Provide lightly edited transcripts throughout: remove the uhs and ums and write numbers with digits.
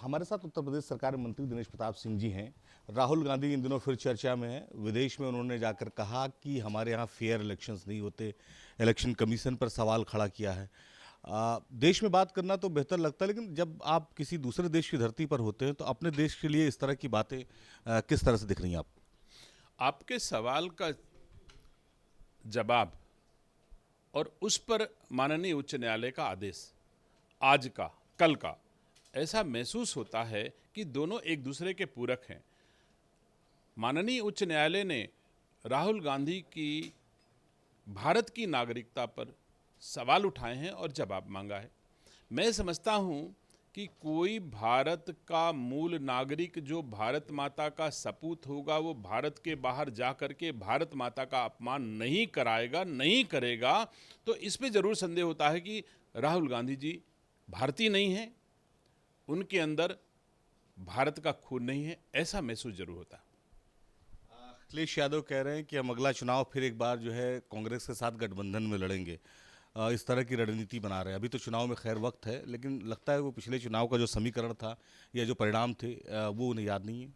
हमारे साथ उत्तर प्रदेश सरकार में मंत्री दिनेश प्रताप सिंह जी हैं। राहुल गांधी इन दिनों फिर चर्चा में हैं। विदेश में उन्होंने जाकर कहा कि हमारे यहाँ फेयर इलेक्शंस नहीं होते, इलेक्शन कमीशन पर सवाल खड़ा किया है। देश में बात करना तो बेहतर लगता है, लेकिन जब आप किसी दूसरे देश की धरती पर होते हैं तो अपने देश के लिए इस तरह की बातें किस तरह से दिख रही हैं आपको? आपके सवाल का जवाब और उस पर माननीय उच्च न्यायालय का आदेश आज का कल का ऐसा महसूस होता है कि दोनों एक दूसरे के पूरक हैं। माननीय उच्च न्यायालय ने राहुल गांधी की भारत की नागरिकता पर सवाल उठाए हैं और जवाब मांगा है। मैं समझता हूं कि कोई भारत का मूल नागरिक जो भारत माता का सपूत होगा वो भारत के बाहर जा कर के भारत माता का अपमान नहीं कराएगा, नहीं करेगा। तो इस पे ज़रूर संदेह होता है कि राहुल गांधी जी भारतीय नहीं हैं, उनके अंदर भारत का खून नहीं है, ऐसा महसूस जरूर होता है। अखिलेश यादव कह रहे हैं कि हम अगला चुनाव फिर एक बार जो है कांग्रेस के साथ गठबंधन में लड़ेंगे। इस तरह की रणनीति बना रहे हैं। अभी तो चुनाव में खैर वक्त है, लेकिन लगता है वो पिछले चुनाव का जो समीकरण था या जो परिणाम थे वो उन्हें याद नहीं है।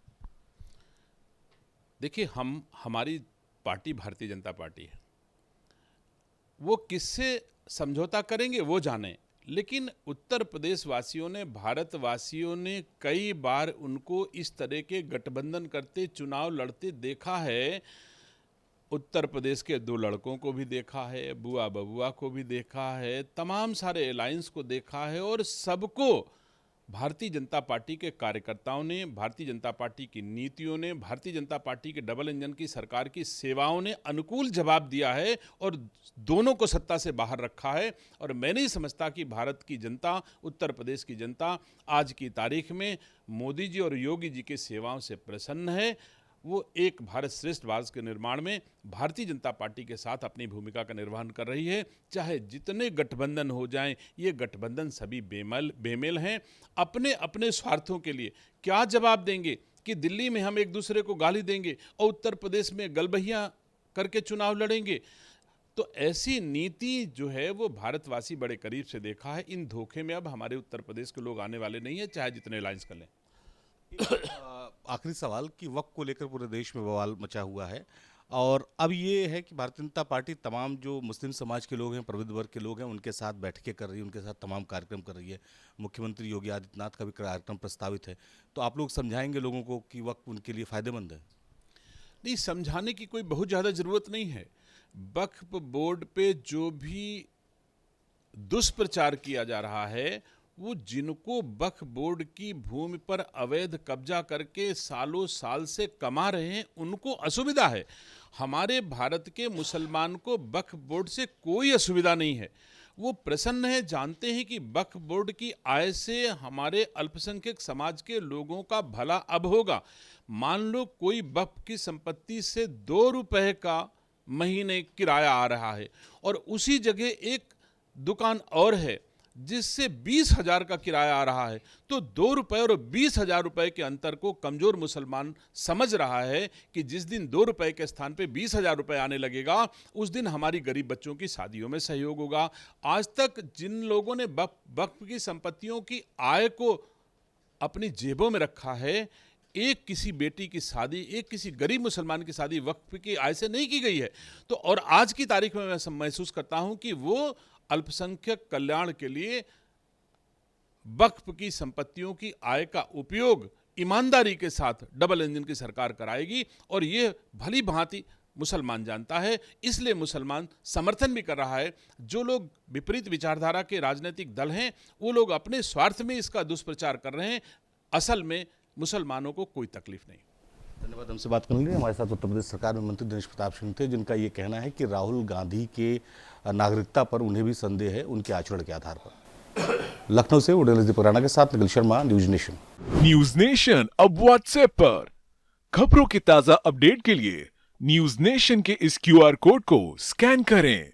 देखिए, हमारी पार्टी भारतीय जनता पार्टी है, वो किससे समझौता करेंगे वो जाने, लेकिन उत्तर प्रदेश वासियों ने, भारतवासियों ने कई बार उनको इस तरह के गठबंधन करते, चुनाव लड़ते देखा है। उत्तर प्रदेश के दो लड़कों को भी देखा है, बुआ बबुआ को भी देखा है, तमाम सारे अलायंस को देखा है, और सबको भारतीय जनता पार्टी के कार्यकर्ताओं ने, भारतीय जनता पार्टी की नीतियों ने, भारतीय जनता पार्टी के डबल इंजन की सरकार की सेवाओं ने अनुकूल जवाब दिया है और दोनों को सत्ता से बाहर रखा है। और मैं नहीं समझता कि भारत की जनता, उत्तर प्रदेश की जनता आज की तारीख में मोदी जी और योगी जी की सेवाओं से प्रसन्न है। वो एक भारत श्रेष्ठ भारत के निर्माण में भारतीय जनता पार्टी के साथ अपनी भूमिका का निर्वहन कर रही है। चाहे जितने गठबंधन हो जाएं, ये गठबंधन सभी बेमेल हैं। अपने अपने स्वार्थों के लिए क्या जवाब देंगे कि दिल्ली में हम एक दूसरे को गाली देंगे और उत्तर प्रदेश में गलबहियां करके चुनाव लड़ेंगे। तो ऐसी नीति जो है वो भारतवासी बड़े करीब से देखा है। इन धोखे में अब हमारे उत्तर प्रदेश के लोग आने वाले नहीं है, चाहे जितने अलायंस कर लें। आखिरी सवाल कि वक्त को लेकर पूरे देश में बवाल मचा हुआ है, और अब ये है कि भारतीय जनता पार्टी तमाम जो मुस्लिम समाज के लोग हैं, प्रबुद्ध वर्ग के लोग हैं, उनके साथ बैठकें कर रही है, उनके साथ तमाम कार्यक्रम कर रही है। मुख्यमंत्री योगी आदित्यनाथ का भी कार्यक्रम प्रस्तावित है। तो आप लोग समझाएंगे लोगों को कि वक्त उनके लिए फायदेमंद है? नहीं, समझाने की कोई बहुत ज़्यादा ज़रूरत नहीं है। वक्फ बोर्ड पे जो भी दुष्प्रचार किया जा रहा है, वो जिनको वक्फ बोर्ड की भूमि पर अवैध कब्जा करके सालों साल से कमा रहे हैं, उनको असुविधा है। हमारे भारत के मुसलमान को वक्फ बोर्ड से कोई असुविधा नहीं है। वो प्रसन्न है, जानते हैं कि वक्फ बोर्ड की आय से हमारे अल्पसंख्यक समाज के लोगों का भला अब होगा। मान लो कोई वक्फ की संपत्ति से 2 रुपए का महीने किराया आ रहा है और उसी जगह एक दुकान और है जिससे 20,000 का किराया आ रहा है, तो 2 रुपए और 20,000 रुपए के अंतर को कमजोर मुसलमान समझ रहा है कि जिस दिन 2 रुपए के स्थान पे 20,000 रुपए आने लगेगा, उस दिन हमारी गरीब बच्चों की शादियों में सहयोग होगा। आज तक जिन लोगों ने वक्फ की संपत्तियों की आय को अपनी जेबों में रखा है, एक किसी बेटी की शादी, एक किसी गरीब मुसलमान की शादी वक्फ की आय से नहीं की गई है। तो और आज की तारीख में मैं महसूस करता हूं कि वो अल्पसंख्यक कल्याण के लिए वक्फ की संपत्तियों की आय का उपयोग ईमानदारी के साथ डबल इंजन की सरकार कराएगी, और ये भली भांति मुसलमान जानता है। इसलिए मुसलमान समर्थन भी कर रहा है। जो लोग विपरीत विचारधारा के राजनीतिक दल हैं, वो लोग अपने स्वार्थ में इसका दुष्प्रचार कर रहे हैं। असल में मुसलमानों को कोई तकलीफ नहीं। धन्यवाद। हमसे बात करने के लिए हमारे साथ उत्तर प्रदेश सरकार में मंत्री दिनेश प्रताप सिंह थे, जिनका ये कहना है कि राहुल गांधी के नागरिकता पर उन्हें भी संदेह है, उनके आचरण के आधार पर। लखनऊ से उड़ेल पुराना के साथ Nikhil Sharma, news nation. News nation अब व्हाट्सएप पर खबरों के ताजा अपडेट के लिए न्यूज नेशन के इस QR कोड को स्कैन करें।